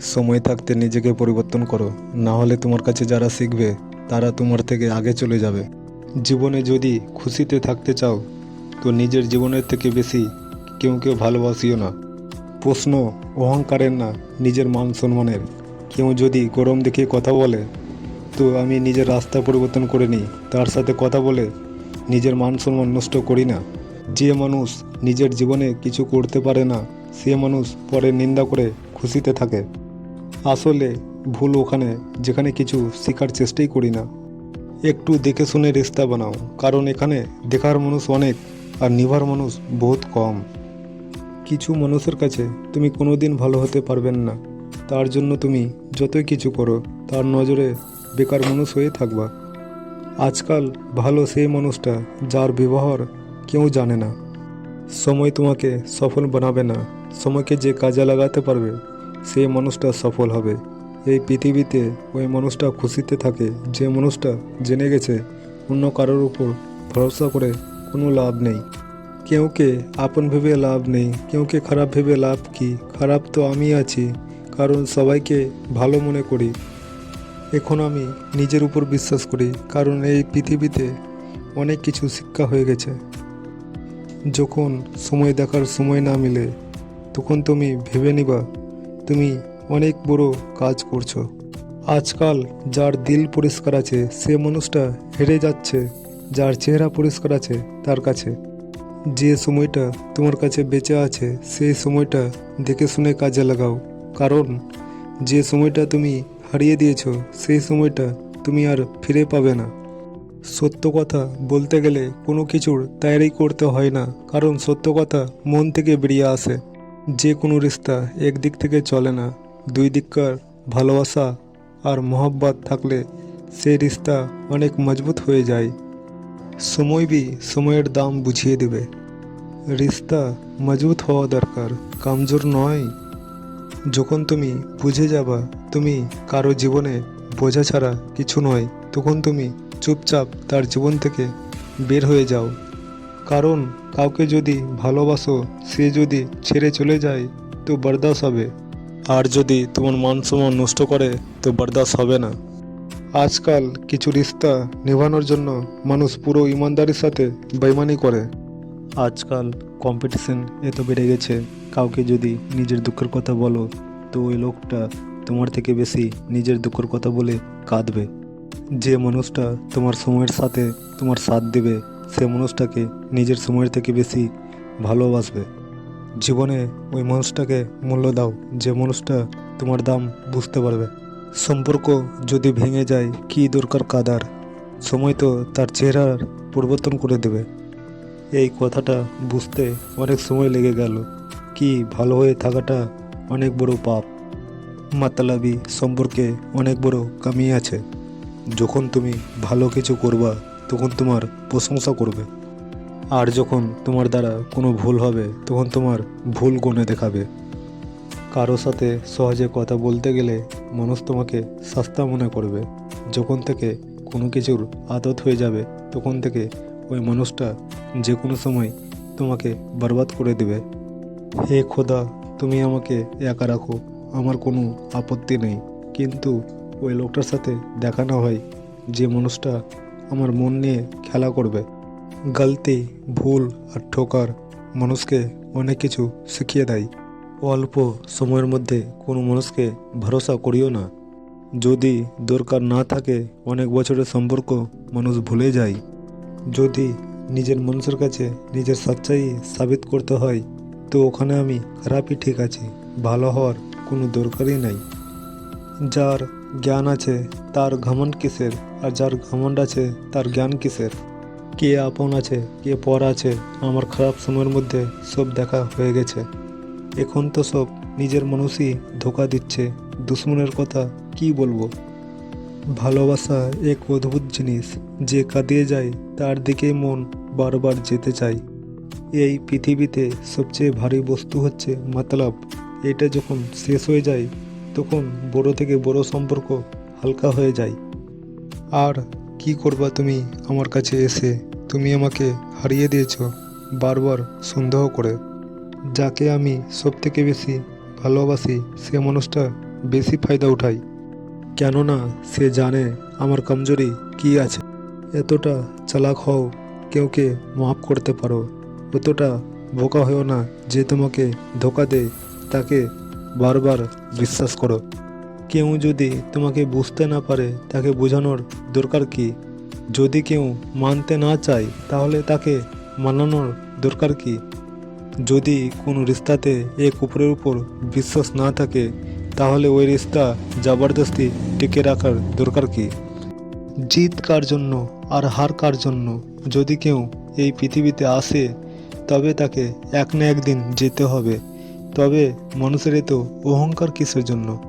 সময় থাকতে নিজেকে পরিবর্তন করো, না হলে তোমার কাছে যারা শিখবে তারা তোমার থেকে আগে চলে যাবে। জীবনে যদি খুশিতে থাকতে চাও তো নিজের জীবনের থেকে বেশি কেউ ভালোবাসিও না। প্রশ্ন অহংকারের না, নিজের মান সম্মানের। কেউ যদি গরম দেখিয়ে কথা বলে তো আমি নিজের রাস্তা পরিবর্তন করে নিই, তার সাথে কথা বলে নিজের মান সম্মান নষ্ট করি না। যে মানুষ নিজের জীবনে কিছু করতে পারে না সে মানুষ পরে নিন্দা করে খুশিতে থাকে। আসলে ভুল ওখানে যেখানে কিছু শেখার চেষ্টাই করি না। একটু দেখে শুনে রিস্তা বানাও, কারণ এখানে দেখার মানুষ অনেক আর নিভার মানুষ বহুত কম। কিছু মানুষের কাছে তুমি কোনোদিন ভালো হতে পারবেন না, তার জন্য তুমি যতই কিছু করো তার নজরে বেকার মানুষ হয়ে থাকবা। আজকাল ভালো সেই মানুষটা যার ব্যবহার কেউ জানে না। সময় তোমাকে সফল বানাবে না, সময়কে যে কাজে লাগাতে পারবে সেই মানুষটা সফল হবে। এই পৃথিবীতে ওই মানুষটা খুশিতে থাকে যে মানুষটা জেনে গেছে অন্য কারোর উপর ভরসা করে কোনো লাভ নেই। কেউকে আপন ভেবে লাভ নেই, কেউকে খারাপ ভেবে লাভ কি? খারাপ তো আমি আছি, কারণ সবাইকে ভালো মনে করি। এখন আমি নিজের উপর বিশ্বাস করি, কারণ এই পৃথিবীতে অনেক কিছু শিক্ষা হয়ে গেছে। যখন সময় দেখার সময় না মিলে তখন তুমি ভেবে নিবা তুমি অনেক বড় কাজ করছো। আজকাল যার দিল পরিষ্কার আছে সে মানুষটা হেরে যাচ্ছে যার চেহারা পরিষ্কার আছে তার কাছে। যে সময়টা তোমার কাছে বেঁচে আছে সেই সময়টা দেখে শুনে কাজে লাগাও, কারণ যে সময়টা তুমি হারিয়ে দিয়েছো সেই সময়টা তুমি আর ফিরে পাবে না। সত্য কথা বলতে গেলে কোনো কিছুর তৈরি করতে হয় না, কারণ সত্য কথা মন থেকে বেরিয়ে আসে। যে কোনো রিস্তা একদিক থেকে চলে না, দুই দিককার ভালোবাসা আর মহব্বত থাকলে সেই রিস্তা অনেক মজবুত হয়ে যায়। সময় সময়ের দাম বুঝিয়ে দেবে। রিস্তা মজবুত হওয়া দরকার, কামজোর নয়। যখন তুমি বুঝে যাবা তুমি কারো জীবনে বোঝা ছাড়া কিছু নয়, তখন তুমি চুপচাপ তার জীবন থেকে বের হয়ে যাও। কারণ কাউকে যদি ভালোবাসো সে যদি ছেড়ে চলে যায় তো বরদাস্ত হবে, আর যদি তোমার মান সম্মান নষ্ট করে তো বরদাস্ত হবে না। আজকাল কিছু রিস্তা নিভানোর জন্য মানুষ পুরো ইমানদারির সাথে বেইমানি করে। আজকাল কম্পিটিশন এত বেড়ে গেছে, কাউকে যদি নিজের দুঃখের কথা বলো তো ওই লোকটা তোমার থেকে বেশি নিজের দুঃখের কথা বলে কাঁদবে। যে মানুষটা তোমার সময়ের সাথে তোমার সাথ দেবে সে মানুষটাকে নিজের সময়ের থেকে বেশি ভালোবাসবে। জীবনে ওই মানুষটাকে মূল্য দাও যে মানুষটা তোমার দাম বুঝতে পারবে। সম্পর্ক যদি ভেঙে যায় কী দরকার কাদার, সময় তো তার চেহারার পরিবর্তন করে দেবে। এই কথাটা বুঝতে অনেক সময় লেগে গেল কি ভালো হয়ে থাকাটা অনেক বড় পাপ। মাতলাবি সম্পর্কে অনেক বড় কামি আছে। যখন তুমি ভালো কিছু করবা তখন তোমার প্রশংসা করবে, আর যখন তোমার দ্বারা কোনো ভুল হবে তখন তোমার ভুল গুণে দেখাবে। কারো সাথে সহজে কথা বলতে গেলে মানুষ তোমাকে সস্তা মনে করবে। যখন থেকে কোনো কিছুর আদত হয়ে যাবে তখন থেকে ওই মানুষটা যে কোনো সময় তোমাকে বরবাদ করে দেবে। হে খোদা, তুমি আমাকে একা রাখো, আমার কোনো আপত্তি নেই, কিন্তু ওই লোকটার সাথে দেখা না হয় যে মানুষটা আমার মন নিয়ে খেলা করবে। গলতি, ভুল আর ঠোকার মানুষকে অনেক কিছু শিখিয়ে দেয়। অল্প সময়ের মধ্যে কোনো মানুষকে ভরসা করিও না। যদি দরকার না থাকে অনেক বছরের সম্পর্ক মানুষ ভুলে যায়। যদি নিজের মানুষের কাছে নিজের সচ্চাই সাবিত করতে হয় তো ওখানে আমি খারাপই ঠিক আছি, ভালো হওয়ার কোনো দরকারই নাই। যার জ্ঞান আছে তার ঘমণ্ড কিসের, আর যার ঘমণ্ড আছে তার জ্ঞান কিসের? কে আপন আছে কে পর আছে আমার খারাপ সময়ের মধ্যে সব দেখা হয়ে গেছে। এখন তো সব নিজের মানুষই ধোঁকা দিচ্ছে, দুশ্মনের কথা কি বলবো। ভালোবাসা এক অদ্ভুত জিনিস, যে কাঁদিয়ে যায় তার দিকেই মন বারবার যেতে চায়। এই পৃথিবীতে সবচেয়ে ভারী বস্তু হচ্ছে মতলব। এটা যখন শেষ হয়ে যায় তখন বড় থেকে বড় সম্পর্ক হালকা হয়ে যায়। আর কি করবা তুমি আমার কাছে এসে? তুমি আমাকে হারিয়ে দিয়েছো বারবার সন্দেহ করে। যাকে আমি সব থেকে বেশি ভালোবাসি সে মানুষটা বেশি ফায়দা উঠায়, কেননা সে জানে আমার কমজোরি কি আছে। এতটা চালাক হও, কেউকে মাফ করতে পারো। অতটা বোকা হও না যে তোমাকে ধোকা দেয় তাকে বারবার বিশ্বাস করো। কেউ যদি তোমাকে বুঝতে না পারে তাকে বোঝানোর দরকার কি? যদি কেউ মানতে না চায় তাহলে তাকে মানানোর দরকার কি? যদি কোনো রিস্তাতে এক উপরের উপর বিশ্বাস না থাকে তাহলে ওই রিস্তা জবরদস্তি টিকে রাখার দরকার কি? জিত কার জন্য আর হার কার জন্য? যদি কেউ এই পৃথিবীতে আসে তবে তাকে এক না একদিন যেতে হবে। তবে মানুষের এত অহংকার কিসের জন্য?